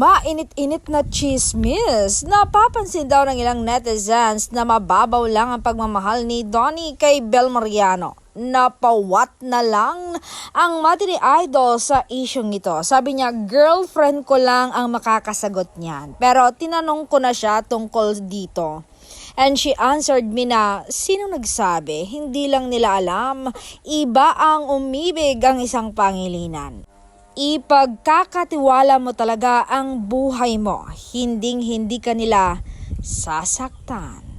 Mainit-init na chismis. Napapansin daw ng ilang netizens na mababaw lang ang pagmamahal ni Donnie kay Bel Mariano. Napawat na lang ang matini idol sa isyong ito. Sabi niya, girlfriend ko lang ang makakasagot niyan. Pero tinanong ko na siya tungkol dito. And she answered me na, sino nagsabi? Hindi lang nila alam. Iba ang umibig ang isang pangilinan. Ipagkakatiwala mo talaga ang buhay mo. Hinding-hindi ka nila sasaktan.